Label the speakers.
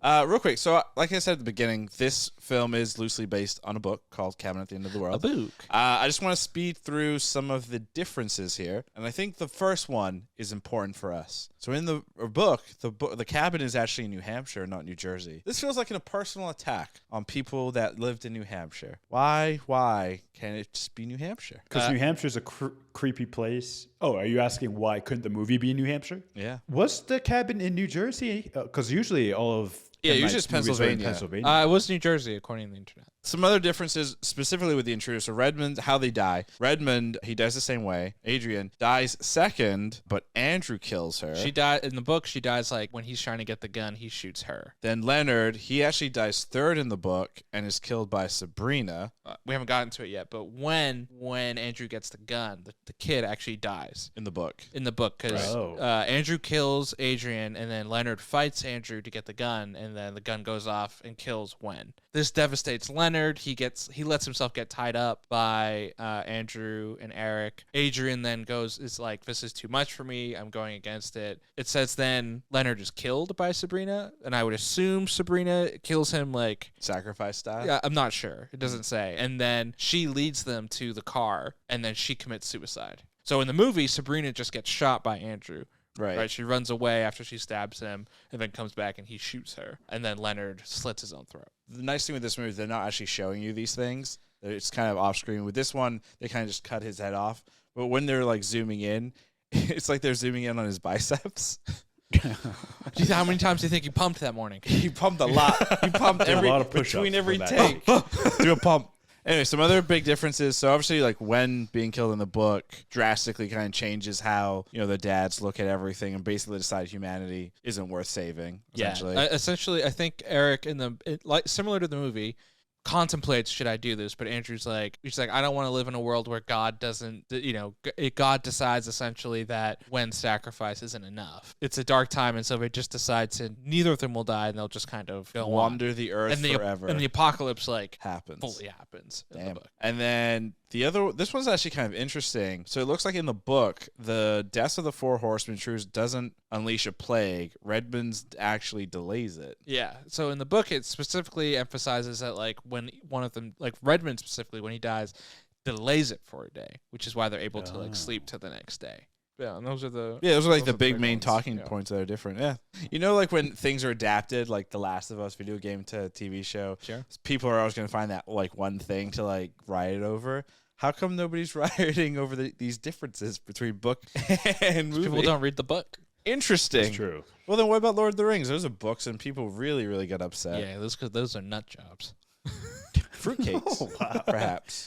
Speaker 1: Real quick, so like I said at the beginning, this film is loosely based on a book called Cabin at the End of the World.
Speaker 2: A book.
Speaker 1: I just want to speed through some of the differences here, and I think the first one is important for us. So in the book, the cabin is actually in New Hampshire, not New Jersey. This feels like a personal attack on people that lived in New Hampshire. Why can't it just be New Hampshire?
Speaker 3: Because New Hampshire's a creepy place. Oh, are you asking why couldn't the movie be in New Hampshire?
Speaker 1: Yeah.
Speaker 3: Was the cabin in New Jersey? Because usually all of
Speaker 1: usually it's Pennsylvania.
Speaker 2: It was New Jersey, according to the internet.
Speaker 1: Some other differences, specifically with the intruder. So Redmond, how they die. Redmond, he dies the same way. Adrian dies second, but Andrew kills her.
Speaker 2: She died in the book. She dies like when he's trying to get the gun. He shoots her.
Speaker 1: Then Leonard, he actually dies third in the book and is killed by Sabrina.
Speaker 2: We haven't gotten to it yet, but when Andrew gets the gun, the kid actually dies
Speaker 1: in the book.
Speaker 2: Because Andrew kills Adrian, and then Leonard fights Andrew to get the gun, and then the gun goes off and kills Gwen. This devastates Leonard. He lets himself get tied up by Andrew and Eric. Adrian then is like, this is too much for me. I'm going against it. It says then Leonard is killed by Sabrina, and I would assume Sabrina kills him like
Speaker 1: sacrifice style.
Speaker 2: Yeah, I'm not sure. It doesn't say. And then she leads them to the car, and then she commits suicide. So in the movie, Sabrina just gets shot by Andrew. Right. She runs away after she stabs him and then comes back and he shoots her. And then Leonard slits his own throat.
Speaker 1: The nice thing with this movie is they're not actually showing you these things. It's kind of off screen. With this one, they kind of just cut his head off. But when they're like zooming in, it's like they're zooming in on his biceps.
Speaker 2: How many times do you think he pumped that morning?
Speaker 1: He pumped a lot. He pumped
Speaker 3: a lot of
Speaker 1: between every take. Do a pump. Anyway, some other big differences. So obviously, like Gwen being killed in the book drastically kind of changes how the dads look at everything and basically decide humanity isn't worth saving. Essentially,
Speaker 2: essentially, I think Eric like similar to the movie, contemplates, should I do this? But Andrew's like, I don't want to live in a world where God doesn't, God decides essentially that when sacrifice isn't enough. It's a dark time, and so they just decide to, neither of them will die, and they'll just kind of go
Speaker 1: wander the earth forever.
Speaker 2: And the apocalypse
Speaker 1: fully
Speaker 2: happens.
Speaker 1: Damn. In the book. And then this one's actually kind of interesting. So it looks like in the book, the death of the Four Horsemen doesn't unleash a plague. Redmond's actually delays it.
Speaker 2: Yeah. So in the book, it specifically emphasizes that like when one of them, like Redmond specifically, when he dies, delays it for a day, which is why they're able to like sleep till the next day. Yeah, and those are like the
Speaker 1: big main talking points that are different. Yeah. Like when things are adapted, like The Last of Us video game to TV show,
Speaker 2: sure.
Speaker 1: People are always going to find that like one thing to like riot over. How come nobody's rioting over these differences between book and movie?
Speaker 2: People don't read the book.
Speaker 1: Interesting.
Speaker 3: That's true.
Speaker 1: Well, then what about Lord of the Rings? Those are books, and people really, really get upset.
Speaker 2: Yeah, those are nut jobs.
Speaker 1: Fruitcakes, perhaps.